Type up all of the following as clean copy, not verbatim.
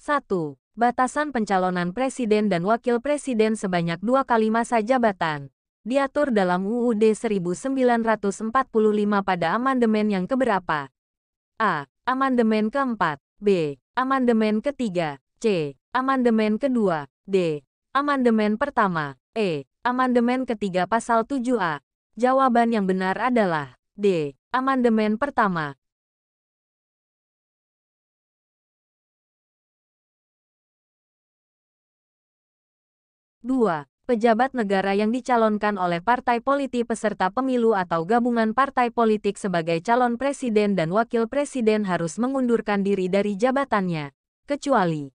1. Batasan pencalonan presiden dan wakil presiden sebanyak 2 kali masa jabatan. Diatur dalam UUD 1945 pada amandemen yang keberapa? A. Amandemen keempat. B. Amandemen ketiga. C. Amandemen kedua. D. Amandemen pertama. E. Amandemen ketiga pasal 7A. Jawaban yang benar adalah D. Amandemen pertama. Dua. Pejabat negara yang dicalonkan oleh partai politik peserta pemilu atau gabungan partai politik sebagai calon presiden dan wakil presiden harus mengundurkan diri dari jabatannya, kecuali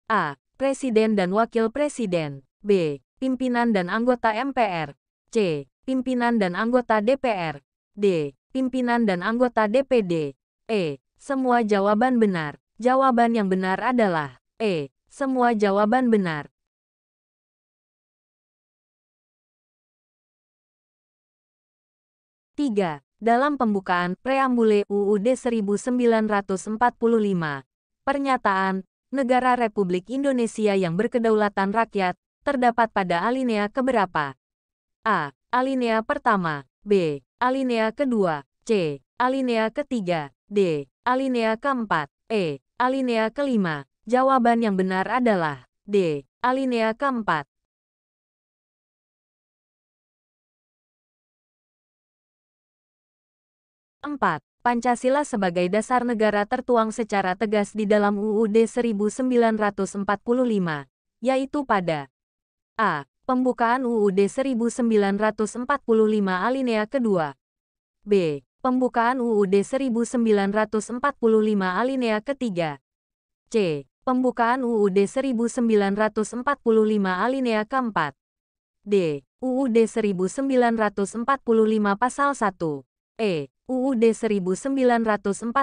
A. Presiden dan wakil presiden. B. Pimpinan dan anggota MPR. C. Pimpinan dan anggota DPR. D. Pimpinan dan anggota DPD. E. Semua jawaban benar. Jawaban yang benar adalah E. Semua jawaban benar. 3. Dalam pembukaan preambule UUD 1945, pernyataan Negara Republik Indonesia yang berkedaulatan rakyat terdapat pada alinea keberapa? A. Alinea pertama. B. Alinea kedua. C. Alinea ketiga. D. Alinea keempat. E. Alinea kelima. Jawaban yang benar adalah D. Alinea keempat. 4. Pancasila sebagai dasar negara tertuang secara tegas di dalam UUD 1945, yaitu pada A. Pembukaan UUD 1945 alinea kedua. B. Pembukaan UUD 1945 alinea ketiga. C. Pembukaan UUD 1945 alinea keempat. D. UUD 1945 pasal 1. E. UUD 1945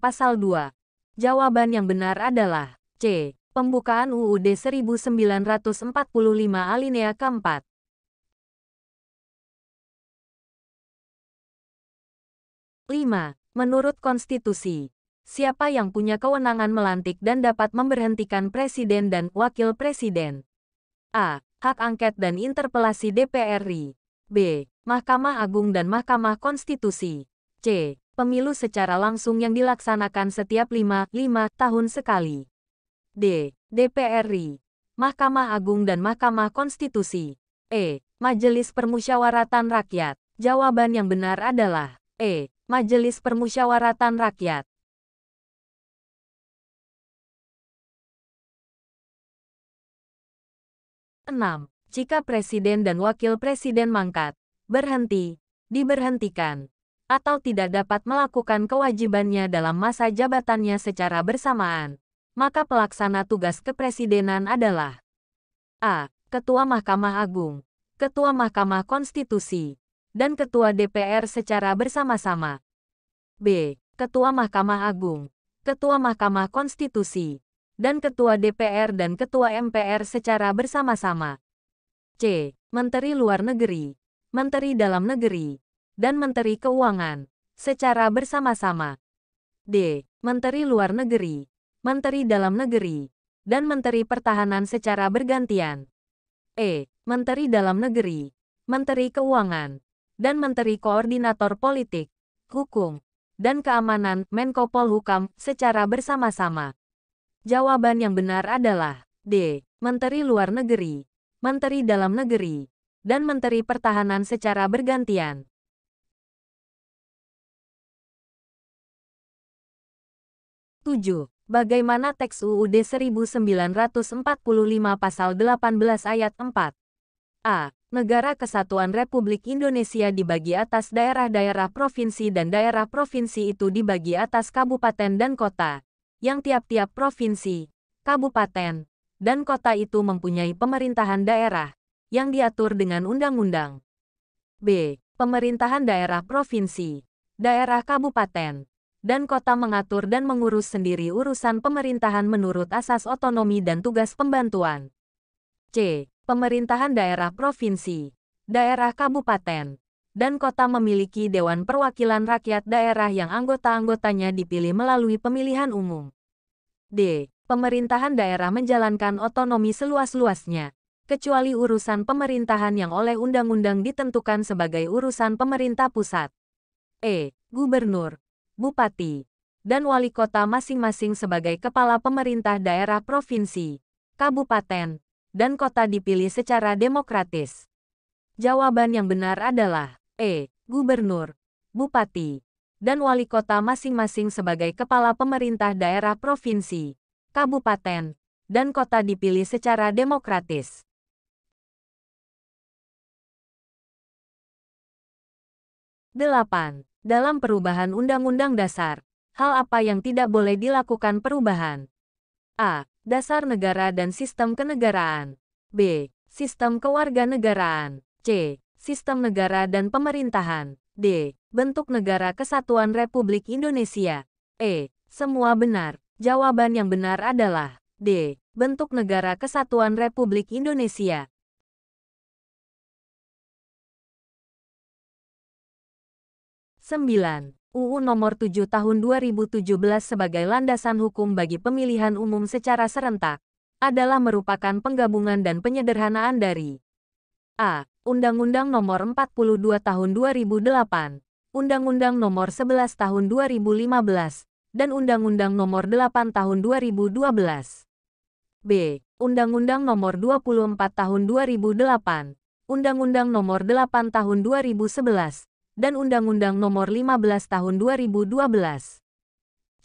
pasal 2. Jawaban yang benar adalah C. Pembukaan UUD 1945 alinea keempat. 5. Menurut konstitusi, siapa yang punya kewenangan melantik dan dapat memberhentikan presiden dan wakil presiden? A. Hak angket dan interpelasi DPR RI. B. Mahkamah Agung dan Mahkamah Konstitusi. C. Pemilu secara langsung yang dilaksanakan setiap 5 tahun sekali. D. DPR RI. Mahkamah Agung dan Mahkamah Konstitusi. E. Majelis Permusyawaratan Rakyat. Jawaban yang benar adalah E. Majelis Permusyawaratan Rakyat. 6. Jika presiden dan wakil presiden mangkat, berhenti, diberhentikan, atau tidak dapat melakukan kewajibannya dalam masa jabatannya secara bersamaan, maka pelaksana tugas kepresidenan adalah A. Ketua Mahkamah Agung, Ketua Mahkamah Konstitusi, dan Ketua DPR secara bersama-sama. B. Ketua Mahkamah Agung, Ketua Mahkamah Konstitusi, dan Ketua DPR dan Ketua MPR secara bersama-sama. C. Menteri Luar Negeri, Menteri Dalam Negeri, dan Menteri Keuangan, secara bersama-sama. D. Menteri Luar Negeri, Menteri Dalam Negeri, dan Menteri Pertahanan secara bergantian. E. Menteri Dalam Negeri, Menteri Keuangan, dan Menteri Koordinator Politik, Hukum, dan Keamanan Menko Polhukam secara bersama-sama. Jawaban yang benar adalah D. Menteri Luar Negeri, Menteri Dalam Negeri, dan Menteri Pertahanan secara bergantian. 7. Bagaimana teks UUD 1945 pasal 18 ayat 4? A. Negara Kesatuan Republik Indonesia dibagi atas daerah-daerah provinsi dan daerah provinsi itu dibagi atas kabupaten dan kota, yang tiap-tiap provinsi, kabupaten, dan kota itu mempunyai pemerintahan daerah, yang diatur dengan undang-undang. B. Pemerintahan daerah provinsi, daerah kabupaten, dan kota mengatur dan mengurus sendiri urusan pemerintahan menurut asas otonomi dan tugas pembantuan. C. Pemerintahan daerah provinsi, daerah kabupaten, dan kota memiliki Dewan Perwakilan Rakyat Daerah yang anggota-anggotanya dipilih melalui pemilihan umum. D. Pemerintahan daerah menjalankan otonomi seluas-luasnya, kecuali urusan pemerintahan yang oleh undang-undang ditentukan sebagai urusan pemerintah pusat. Gubernur, bupati, dan wali kota masing-masing sebagai kepala pemerintah daerah provinsi, kabupaten, dan kota dipilih secara demokratis. Jawaban yang benar adalah Gubernur, bupati, dan wali kota masing-masing sebagai kepala pemerintah daerah provinsi, kabupaten, dan kota dipilih secara demokratis. Dalam perubahan Undang-Undang Dasar, hal apa yang tidak boleh dilakukan perubahan? A. Dasar negara dan sistem kenegaraan. B. Sistem kewarganegaraan. C. Sistem negara dan pemerintahan. D. Bentuk negara kesatuan Republik Indonesia. Semua benar. Jawaban yang benar adalah D. Bentuk negara kesatuan Republik Indonesia. 9. UU Nomor 7 Tahun 2017 sebagai landasan hukum bagi pemilihan umum secara serentak adalah merupakan penggabungan dan penyederhanaan dari A. Undang-Undang Nomor 42 Tahun 2008, Undang-Undang Nomor 11 Tahun 2015, dan Undang-Undang Nomor 8 Tahun 2012. B. Undang-Undang Nomor 24 Tahun 2008, Undang-Undang Nomor 8 Tahun 2011, dan Undang-Undang Nomor 15 Tahun 2012.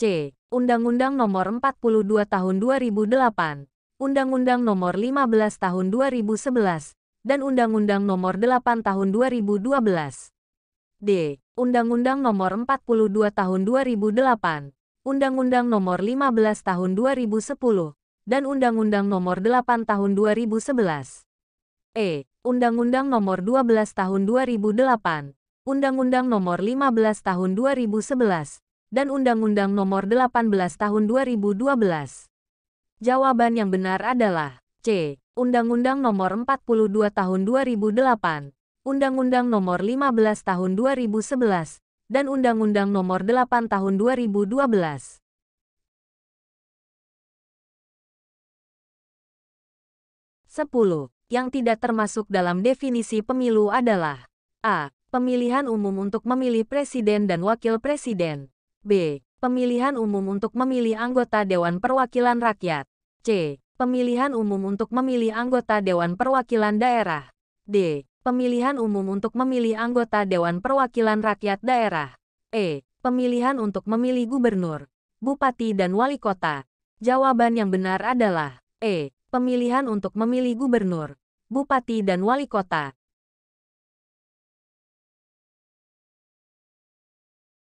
C. Undang-Undang Nomor 42 Tahun 2008, Undang-Undang Nomor 15 Tahun 2011, dan Undang-Undang Nomor 8 Tahun 2012. D. Undang-Undang Nomor 42 Tahun 2008, Undang-Undang Nomor 15 Tahun 2010, dan Undang-Undang Nomor 8 Tahun 2011. Undang-Undang Nomor 12 Tahun 2008, Undang-Undang Nomor 15 Tahun 2011, dan Undang-Undang Nomor 18 Tahun 2012. Jawaban yang benar adalah C. Undang-Undang Nomor 42 Tahun 2008, Undang-Undang Nomor 15 Tahun 2011, dan Undang-Undang Nomor 8 Tahun 2012. 10. Yang tidak termasuk dalam definisi pemilu adalah A. Pemilihan umum untuk memilih presiden dan wakil presiden. B. Pemilihan umum untuk memilih anggota Dewan Perwakilan Rakyat. C. Pemilihan umum untuk memilih anggota Dewan Perwakilan Daerah. D. Pemilihan umum untuk memilih anggota Dewan Perwakilan Rakyat Daerah. Pemilihan untuk memilih gubernur, bupati dan wali kota. Jawaban yang benar adalah pemilihan untuk memilih gubernur, bupati dan wali kota.